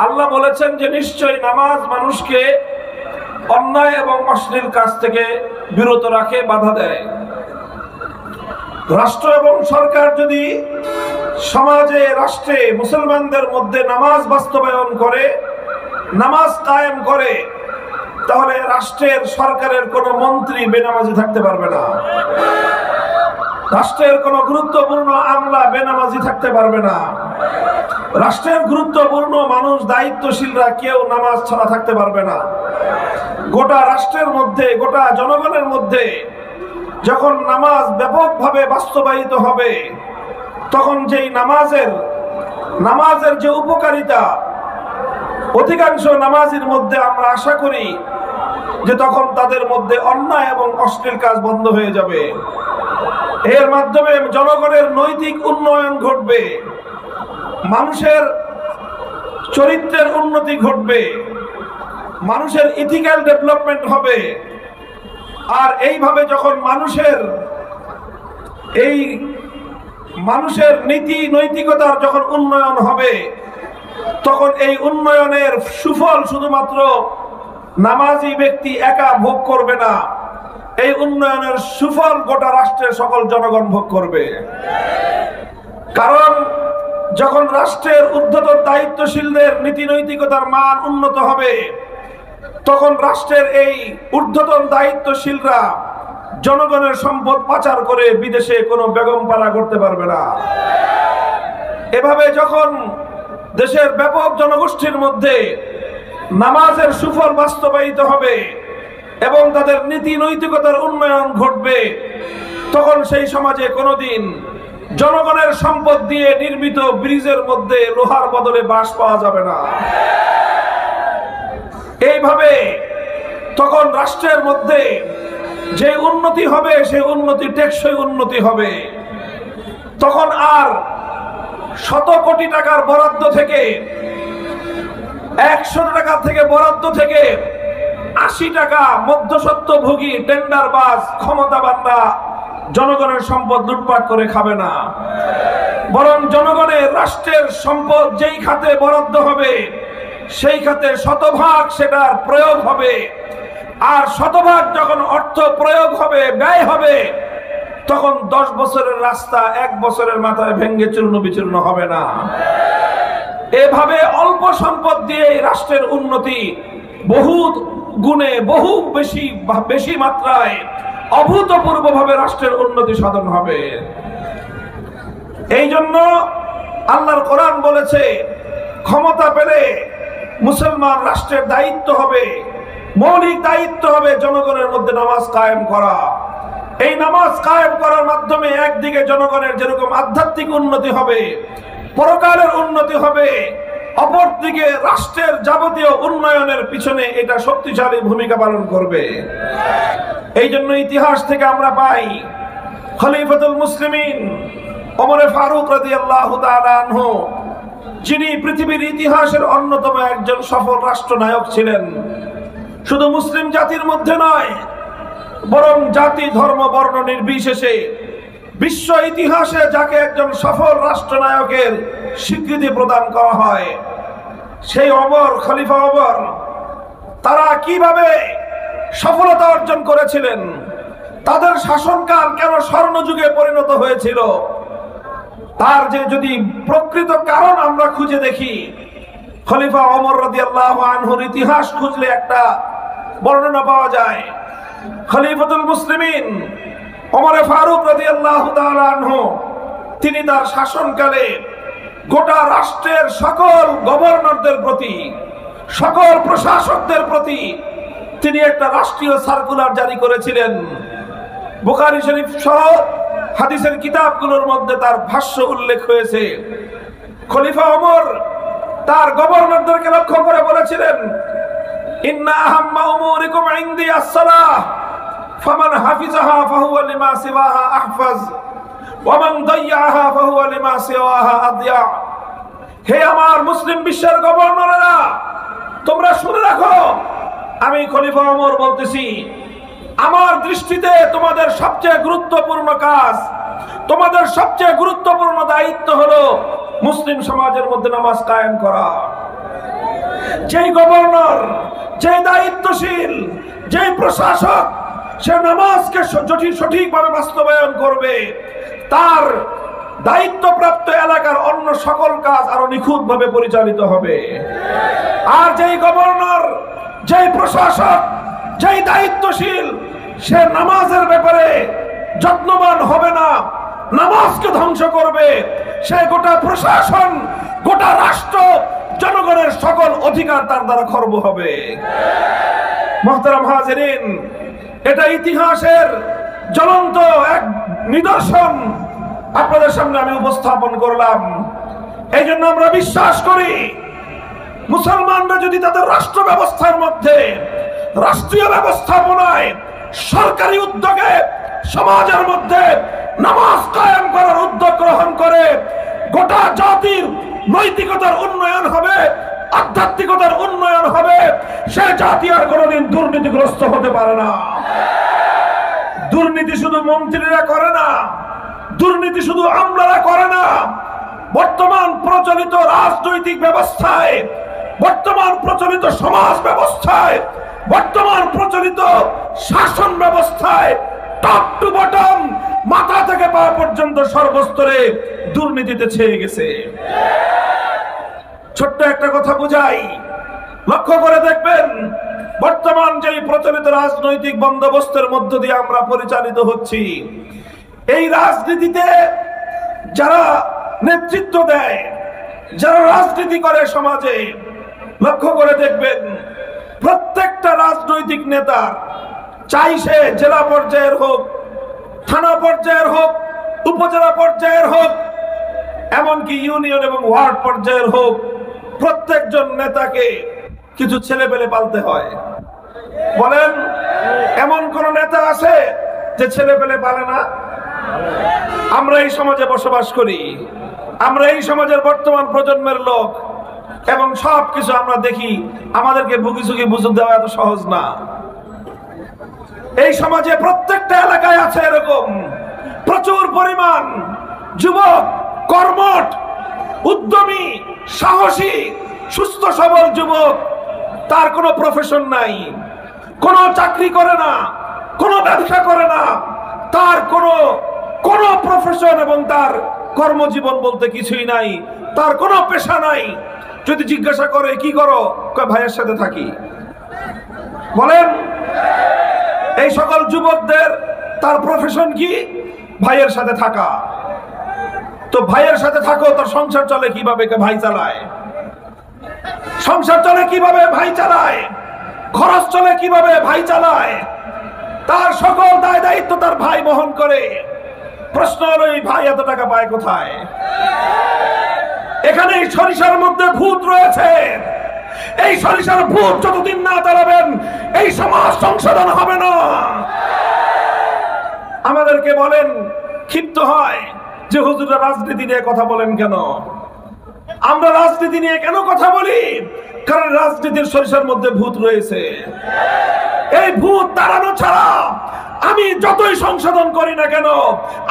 আল্লাহ বলেছেন যে নিশ্চয়ই নামাজ মানুষকে অন্যায় এবং অশ্লীল কাজ থেকে বিরত রাখে, বাধা দেয়। রাষ্ট্র এবং সরকার যদি সমাজে, রাষ্ট্রে মুসলমানদের মধ্যে নামাজ বাস্তবায়ন করে, নামাজ কায়েম করে, তাহলে রাষ্ট্রের, সরকারের কোনো মন্ত্রী বেনামাজি থাকতে পারবে না। রাষ্ট্রের কোনো গুরুত্বপূর্ণ আমলা বেনামাজি থাকতে পারবে না। রাষ্ট্রের গুরুত্বপূর্ণ মানুষ, দায়িত্বশীলরা কেউ নামাজ ছাড়া থাকতে পারবে না। গোটা রাষ্ট্রের মধ্যে, গোটা জনগণের মধ্যে যখন নামাজ ব্যাপকভাবে বাস্তবায়িত হবে, তখন যেই নামাজের যে উপকারিতা, অধিকাংশ নামাজীর মধ্যে আমরা আশা করি যে তখন তাদের মধ্যে অন্যায় এবং অশ্লীল কাজ বন্ধ হয়ে যাবে। এর মাধ্যমে জনগণের নৈতিক উন্নয়ন ঘটবে, মানুষের চরিত্রের উন্নতি ঘটবে, মানুষের ইথিক্যাল ডেভেলপমেন্ট হবে। আর এইভাবে যখন মানুষের নীতি নৈতিকতার যখন উন্নয়ন হবে, তখন এই উন্নয়নের সুফল শুধুমাত্র নামাজি ব্যক্তি একা ভোগ করবে না, এই উন্নয়নের সুফল গোটা রাষ্ট্রের সকল জনগণ ভোগ করবে। কারণ যখন রাষ্ট্রের ঊর্ধ্বতন দায়িত্বশীলদের নীতি নৈতিকতার মান উন্নত হবে, তখন রাষ্ট্রের এই ঊর্ধ্বতন দায়িত্বশীলরা জনগণের সম্পদ পাচার করে বিদেশে কোনো বেগম পাড়া করতে পারবে না। এভাবে যখন দেশের ব্যাপক জনগোষ্ঠীর মধ্যে নামাজের সুফল বাস্তবায়িত হবে এবং তাদের নীতি নৈতিকতার উন্নয়ন ঘটবে, তখন সেই সমাজে কোনোদিন জনগণের সম্পদ দিয়ে নির্মিত ব্রিজের মধ্যে লোহার বদলে বাঁশ পাওয়া যাবে না। এইভাবে তখন রাষ্ট্রের মধ্যে যে উন্নতি হবে, সেই উন্নতি টেকসই উন্নতি হবে। তখন আর শত কোটি টাকার বরাদ্দ থেকে, 100 টাকা থেকে বরাদ্দ থেকে 80 টাকা মধ্যস্বত্বভোগী টেন্ডারবাজ ক্ষমতাবানরা জনগণের সম্পদ লুটপাট করে খাবে না। বরং জনগণের, রাষ্ট্রের সম্পদ যেই খাতে বরাদ্দ হবে, সেই খাতে শতভাগ সেটার প্রয়োগ হবে। আর শতভাগ যখন অর্থ প্রয়োগ হবে, ব্যয় হবে, তখন 10 বছরের রাস্তা 1 বছরের মাথায় ভেঙে চূর্ণ বিচূর্ণ হবে না। এভাবে অল্প সম্পদ দিয়ে রাষ্ট্রের উন্নতি বহু গুণে, বহু বেশি মাত্রায়, অভূতপূর্বভাবে রাষ্ট্রের উন্নতি সাধন হবে। এই জন্য আল্লাহর কোরআন বলেছে, ক্ষমতা পেলে মুসলমান রাষ্ট্রের দায়িত্ব হবে, মৌলিক দায়িত্ব হবে জনগণের মধ্যে নামাজ কায়েম করা। এই নামাজ কায়েম করার মাধ্যমে একদিকে জনগণের যেরকম আধ্যাত্মিক উন্নতি হবে, পরকালের উন্নতি হবে, অপরদিকে রাষ্ট্রের যাবতীয় উন্নয়নের পিছনে এটা শক্তিশালী ভূমিকা পালন করবে। এই জন্য ইতিহাস থেকে আমরা পাই, খলিফাতুল মুসলিমিন ওমর ফারুক রাদিয়াল্লাহু তাআলা আনহু, যিনি পৃথিবীর ইতিহাসের অন্যতম একজন সফল রাষ্ট্রনায়ক ছিলেন, শুধু মুসলিম জাতির মধ্যে নয়, বরং জাতি, ধর্ম, বর্ণ নির্বিশেষে বিশ্ব ইতিহাসে যাকে একজন সফল রাষ্ট্রনায়কের স্বীকৃতি প্রদান করা হয়, সেই ওমর, খলিফা ওমর, তারা কিভাবে সফলতা অর্জন করেছিলেন, তাদের শাসনকাল কেন স্বর্ণযুগে পরিণত হয়েছিল, তার যে যদি প্রকৃত কারণ আমরা খুঁজে দেখি, খলিফা ওমর রাদিয়াল্লাহু আনহুর ইতিহাস খুঁজলে একটা বর্ণনা পাওয়া যায়। খলিফাতুল মুসলিমিন ওমর ফারুক রাদিয়াল্লাহু তাআলা আনহু, তিনি তার শাসনকালে গোটা রাষ্ট্রের সকল গভর্নরদের প্রতি, সকল প্রশাসকদের প্রতি তিনি একটা রাষ্ট্রীয় সার্কুলার জারি করেছিলেন। বুখারী শরীফ সহ হাদিসের কিতাবগুলোর মধ্যে তার ভাষ্য উল্লেখ হয়েছে। খলিফা ওমর তার গভর্নরদেরকে লক্ষ্য করে বলেছিলেন, ইন্না আহাম্মা উমুরিকুম ইনদি আস-সালাহ ফামান হাফিজাহা ফাহুয়া লিমা সিওয়াহা আহফাজ ওয়া মান দাইয়াহা ফাহুয়া লিমা সিওয়াহা আদিয়া। হে আমার মুসলিম বিশ্বের গভর্নরেরা, তোমরা শুনে রাখো, আমি খলিফা ওমর বলতেছি, আমার দৃষ্টিতে তোমাদের সবচেয়ে গুরুত্বপূর্ণ কাজ, তোমাদের সবচেয়ে গুরুত্বপূর্ণ দায়িত্ব হলো মুসলিম সমাজের মধ্যে নামাজ কায়েম করা। যেই গভর্নর, যেই দায়িত্বশীল, যেই প্রশাসক সে নামাজকে সঠিকভাবে বাস্তবায়ন করবে, তার দায়িত্বপ্রাপ্ত এলাকার অন্য সকল কাজ আরো নিখুঁতভাবে পরিচালিত হবে। আর যেই গভর্নর, যেই প্রশাসক, যেই দায়িত্বশীল সে নামাজের ব্যাপারে যত্নবান হবে না, নামাজকে ধ্বংস করবে, সে গোটা প্রশাসন, গোটা রাষ্ট্র, জনগণের সকল অধিকার তার দ্বারা খর্ব হবে। মুহতারাম হাজিরিন, এটা ইতিহাসের জ্বলন্ত এক নিদর্শন আপনাদের সামনে আমি উপস্থাপন করলাম। এই জন্য আমরা বিশ্বাস করি মুসলমানরা যদি তাদের রাষ্ট্র ব্যবস্থার মধ্যে, রাষ্ট্রীয় ব্যবস্থাপনায়, সরকারি উদ্যোগে সমাজের মধ্যে নামাজ কায়েম করার উদ্যোগ গ্রহণ করে, গোটা জাতির নৈতিকতার উন্নয়ন হবে, আধ্যাত্মিকতার উন্নয়ন হবে। সে জাতি আর কোনোদিন দুর্নীতিগ্রস্ত হতে পারে না। দুর্নীতি শুধু মন্ত্রীরা করে না, দুর্নীতি শুধু আমলারা করে না। বর্তমান প্রচলিত রাজনৈতিক ব্যবস্থায়, বর্তমান প্রচলিত সমাজ ব্যবস্থায়, বর্তমান প্রচলিত শাসন ব্যবস্থায় টপ টু বটম, মাথা থেকে পা পর্যন্ত সর্বস্তরে দুর্নীতিতে ছেয়ে গেছে। ছোট্ট একটা কথা বুঝাই, লক্ষ্য করে দেখবেন বর্তমান যে প্রচলিত রাজনৈতিক বন্দোবস্তের মধ্য দিয়ে আমরা পরিচালিত হচ্ছি, এই রাজনীতিতে যারা নেতৃত্ব দেয়, যারা রাজনীতি করে সমাজে, লক্ষ্য করে দেখবেন প্রত্যেকটা রাজনৈতিক নেতা, চাই সে জেলা পর্যায়ের হোক, থানা পর্যায়ের হোক, উপজেলা পর্যায়ের হোক, এমনকি ইউনিয়ন এবং ওয়ার্ড পর্যায়ের হোক, প্রত্যেকজন নেতাকে কিছু ছেলেপেলে পালতে হয়। বলেন, এমন কোন নেতা আছে যে ছেলেপেলে পালে না? আমরা এই সমাজে বসবাস করি, আমরা এই সমাজের বর্তমান প্রজন্মের লোক, এবং সবকিছু আমরা দেখি। আমাদেরকে বুকিঝুঁকি বুঝে দেওয়া এত সহজ না। এই সমাজে প্রত্যেকটা এলাকায় আছে এরকম প্রচুর পরিমাণ যুবক, কর্মঠ, উদ্যমী, সাহসী, সুস্থ সবল যুবক। তার কোনো প্রফেশন নাই, কোনো চাকরি করে না, কোনো ব্যবসা করে না, তার কোনো প্রফেশন এবং তার কর্মজীবন বলতে কিছুই নাই, তার কোনো পেশা নাই। যদি জিজ্ঞাসা করে কি করো, কয় ভাইয়ের সাথে থাকি। বলেন, এই সকল যুবকদের তার প্রফেশন কি? ভাইয়ের সাথে থাকা। তো ভাইয়ের সাথে থাকো, তোর সংসার চলে কিভাবে? ভাই চালায়। সংসার চলে কিভাবে? ভাই চালায়। খরচ চলে কিভাবে? ভাই চালায়। তার সকল দায় দায়িত্ব তার ভাই বহন করে। প্রশ্ন হলো, এই ভাই এত টাকা পায় কোথায়? এখানে এই সরিষার মধ্যে ভূত রয়েছে। এই সরিষার ভূত যতদিন না তাড়াবেন, এই সমাজ সংশোধন হবে না। আমাদেরকে বলেন, ক্ষিপ্ত হয় যে হুজুররা রাজনীতি নিয়ে কথা বলেন কেন? আমরা রাজনীতি নিয়ে কেন কথা বলি? কারণ রাজনীতির সরিষার মধ্যে ভূত রয়েছে। এই ভূত তাড়ানো ছাড়া আমি যতই সংশোধন করি না কেন,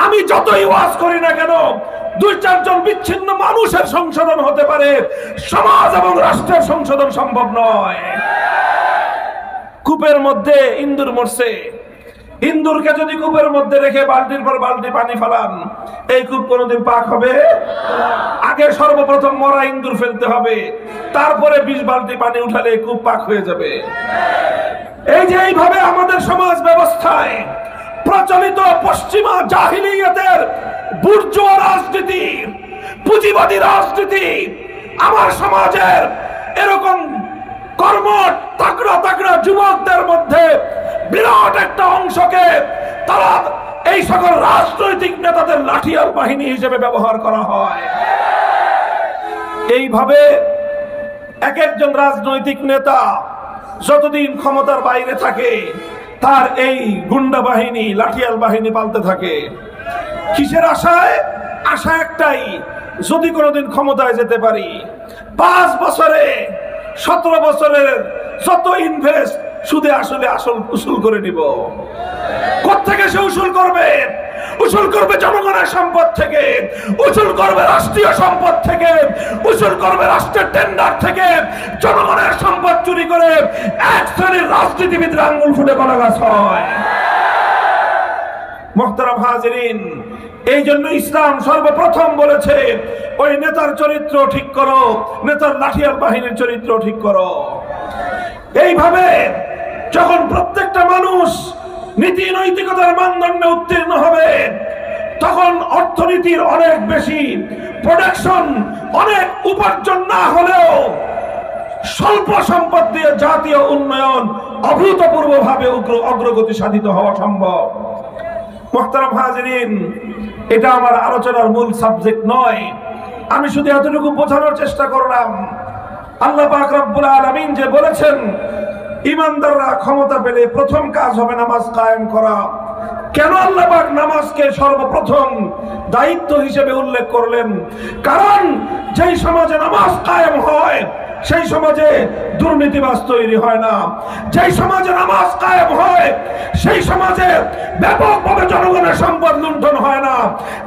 আমি যতই ওয়াজ করি না কেন, 2-4 জন বিচ্ছিন্ন মানুষের সংশোধন হতে পারে, সমাজ এবং রাষ্ট্রের সংশোধন সম্ভব নয়। কূপের মধ্যে ইন্দুর মরছে, ইন্দুরকে যদি কূপের মধ্যে রেখে বালতির পর বালতি পানি ফেলান, এই কূপ কোনোদিন পাক হবে? আগে সর্বপ্রথম মরা ইন্দুর ফেলতে হবে, তারপরে 20 বালতি পানি উঠালে কূপ পাক হয়ে যাবে। এই যে এইভাবে আমাদের সমাজ ব্যবস্থায় প্রচলিত পশ্চিমা জাহিলিয়াতের বুর্জোয়া রাজনীতি, পুঁজিবাদী রাজনীতি আমার সমাজের এরকম কর্মঠ তাগড়া তাগড়া যুবকদের মধ্যে বিরাট একটা অংশকে তারা এই সকল রাজনৈতিক নেতাদের লাঠিয়াল বাহিনী হিসেবে ব্যবহার করা হয়। এইভাবে এক একজন রাজনৈতিক নেতা যতদিন ক্ষমতার বাইরে থাকে, তার এই গুন্ডা বাহিনী, লাঠিয়াল বাহিনী পালতে থাকে। কিসের আশায়? আশা একটাই, যদি কোনোদিন ক্ষমতায় যেতে পারি, 5 বছরে 17 বছরের যত ইনভেস্ট সুদে আসলে আসল উসুল করে নিব। কোত্থেকে সে উসুল করবে? উসুল করবে জনগণের সম্পদ থেকে, উসুল করবে রাষ্ট্রীয় সম্পদ থেকে, উসুল করবে রাষ্ট্রের টেন্ডার থেকে। জনগণের সম্পদ চুরি করে এক শ্রেণীর রাজনীতিবিদরা আঙ্গুল ফুটে কলা গাছ হয়। মুহতারাম হাজিরিন, এই জন্য ইসলাম সর্বপ্রথম বলেছে ওই নেতার চরিত্র ঠিক করো, নেতার লাঠিয়াল বাহিনীর চরিত্র ঠিক করো। এইভাবে যখন প্রত্যেকটা মানুষ নীতি নৈতিকতার মানদণ্ডে উত্তীর্ণ হবে, তখন অর্থনীতির অনেক বেশি প্রোডাকশন, অনেক উপার্জন না হলেও স্বল্প সম্পদ দিয়ে জাতীয় উন্নয়ন অভূতপূর্বভাবে অগ্রগতি সাধিত হওয়া সম্ভব। মুহতারাম হাজিরিন, এটা আমার আলোচনার মূল সাবজেক্ট নয়, আমি শুধু এতটুকু বোঝানোর চেষ্টা করলাম। আল্লাহ পাক রব্বুল আলামিন যে বলেছেন ঈমানদাররা ক্ষমতা পেলে প্রথম কাজ হবে নামাজ কায়েম করা। কেন আল্লাহ পাক নামাজকে সর্বপ্রথম দায়িত্ব হিসেবে উল্লেখ করলেন? কারণ যেই সমাজে নামাজ কায়েম হয় সেই সমাজে দুর্নীতিবাজ তৈরি হয় না। যেই সমাজে নামাজ কায়েম হয় সেই সমাজে ব্যাপকভাবে জনগণের সম্পদ লুণ্ঠন হয় না।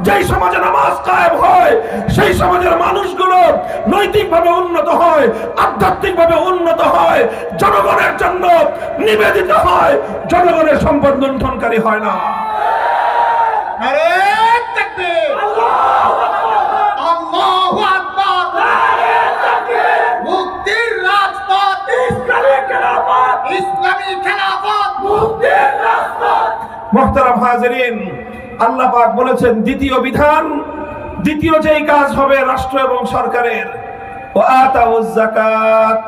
যেই সমাজে নামাজ কায়েম হয় সেই সমাজের মানুষগুলো নৈতিকভাবে উন্নত হয়, আধ্যাত্মিকভাবে উন্নত হয়, জনগণের জন্য নিবেদিত হয়, জনগণের সম্পদ লুণ্ঠনকারী হয় না। মুহতারাম হাজিরিন, আল্লাহ পাক বলেছেন দ্বিতীয় বিধান, দ্বিতীয় যেই কাজ হবে রাষ্ট্র এবং সরকারের, ও আতাউজ যাকাত,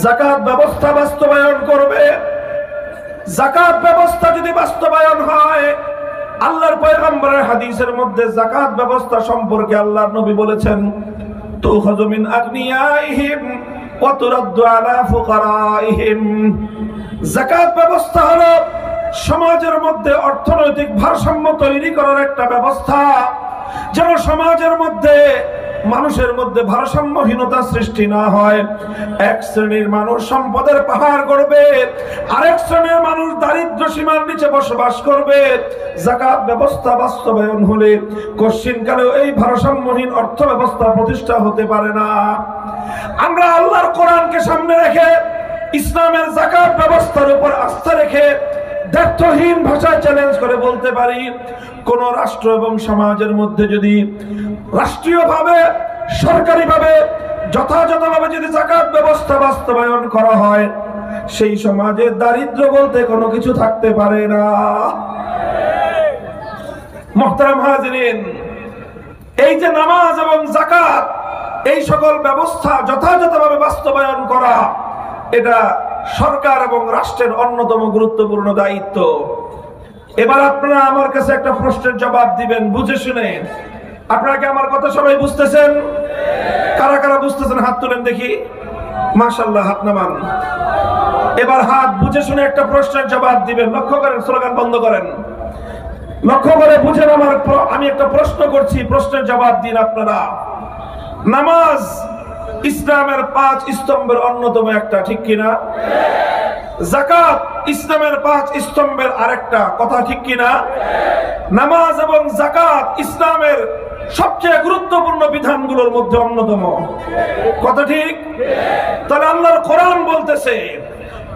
যাকাত ব্যবস্থা বাস্তবায়ন করবে। যাকাত ব্যবস্থা যদি বাস্তবায়ন হয়, আল্লাহর পয়গম্বরের হাদিসের মধ্যে যাকাত ব্যবস্থা সম্পর্কে আল্লাহর নবী বলেছেন তুখাযু মিন আগনিয়াইহিম ওয়া তুরাদ্দু আলা ফুকারাইহিম। যাকাত ব্যবস্থা হলো সমাজের মধ্যে অর্থনৈতিক ভারসাম্য তৈরি করার একটা ব্যবস্থা, যেন সমাজের মধ্যে মানুষের মধ্যে ভারসাম্যহীনতা সৃষ্টি না হয়। এক শ্রেণীর মানুষ সম্পদের পাহাড় গড়বে, আরেক শ্রেণীর মানুষ দারিদ্র্য সীমার নিচে বসবাস করবে। যাকাত ব্যবস্থা বাস্তবায়ন হলে কশ্চিনকালেও এই ভারসাম্যহীন অর্থ ব্যবস্থা প্রতিষ্ঠা হতে পারে না। আমরা আল্লাহর কোরআনকে সামনে রেখে ইসলামের যাকাত ব্যবস্থার উপর আস্থা রেখে দ্ব্যর্থহীন ভাষায় চ্যালেঞ্জ করে বলতে পারি, কোন রাষ্ট্র এবং সমাজের মধ্যে যদি রাষ্ট্রীয়ভাবে, সরকারিভাবে, যথাযথভাবে যদি যাকাত ব্যবস্থা বাস্তবায়ন করা হয়, সেই সমাজে দারিদ্র্য বলতে কোনো কিছু থাকতে পারে না। মুহতারাম হাজিরিন, এই যে নামাজ এবং যাকাত, এই সকল ব্যবস্থা যথাযথভাবে বাস্তবায়ন করা, এটা সরকার এবং রাষ্ট্রের অন্যতম গুরুত্বপূর্ণ দায়িত্ব। এবার আপনারা আমার কাছে একটা প্রশ্নের জবাব দিবেন বুঝে শুনে। আপনারা কি আমার কথা সবাই বুঝতেছেন? কারা কারা বুঝতেছেন হাত তুলেন দেখি। মাশাআল্লাহ, হাত নামান। এবার হাত বুঝে শুনে একটা প্রশ্নের জবাব দিবেন। লক্ষ্য করেন, স্লোগান বন্ধ করেন, লক্ষ্য করে বুঝেন। আমি একটা প্রশ্ন করছি, প্রশ্নের জবাব দিন আপনারা। নামাজ ইসলামের 5 স্তম্ভের অন্যতম একটা, ঠিক কিনা? যাকাত ইসলামের 5 স্তম্ভের আরেকটা, কথা ঠিক কিনা? নামাজ এবং যাকাত ইসলামের সবচেয়ে গুরুত্বপূর্ণ বিধানগুলোর মধ্যে অন্যতম, কথা ঠিক? তাহলে আল্লাহর কোরআন বলতেছে,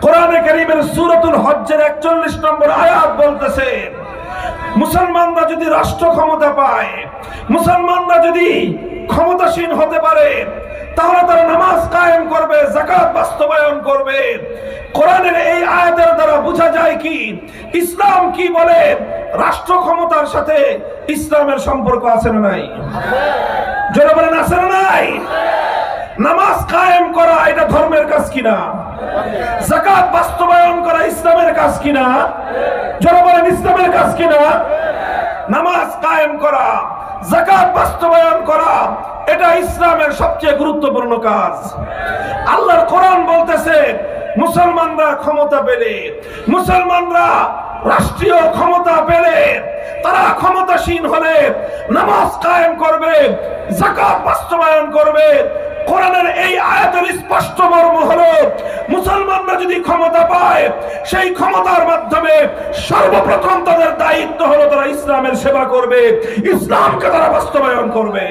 কোরআনে কারীমের সূরাতুল হজ্জের 41 নম্বর আয়াত বলতেছে, মুসলমানরা যদি রাষ্ট্র ক্ষমতা পায়, মুসলমানরা যদি ক্ষমতাসীন হতে পারে, তাহলে তারা নামাজ কায়েম করবে, যাকাত বাস্তবায়ন করবে। কোরআনের এই আয়াতের দ্বারা বোঝা যায় কি ইসলাম কি বলে, রাষ্ট্র ক্ষমতার সাথে ইসলামের সম্পর্ক আছে না নাই? জোরে বলেন, আছে না নাই? নামাজ কায়েম করা এটা ধর্মের কাজ কিনা? যাকাত বাস্তবায়ন করা ইসলামের কাজ কিনা? জোরে বলেন, ইসলামের কাজ কিনা? নামাজ কায়েম করা, যাকাত বাস্তবায়ন করা, এটা ইসলামের সবচেয়ে গুরুত্বপূর্ণ কাজ। আল্লাহর কোরআন বলতেছে মুসলমানরা ক্ষমতা পেলে, মুসলমানরা রাষ্ট্রীয় ক্ষমতা পেলে, তারা ক্ষমতাসীন হলে নামাজ কায়েম করবে, যাকাত বাস্তবায়ন করবে। কোরআনের এই আয়াতের স্পষ্ট মর্ম হলো মুসলমানরা যদি ক্ষমতা পায়, সেই ক্ষমতার মাধ্যমে সর্বপ্রথম তাদের দায়িত্ব হলো তারা ইসলামের সেবা করবে, ইসলামকে তারা বাস্তবায়ন করবে।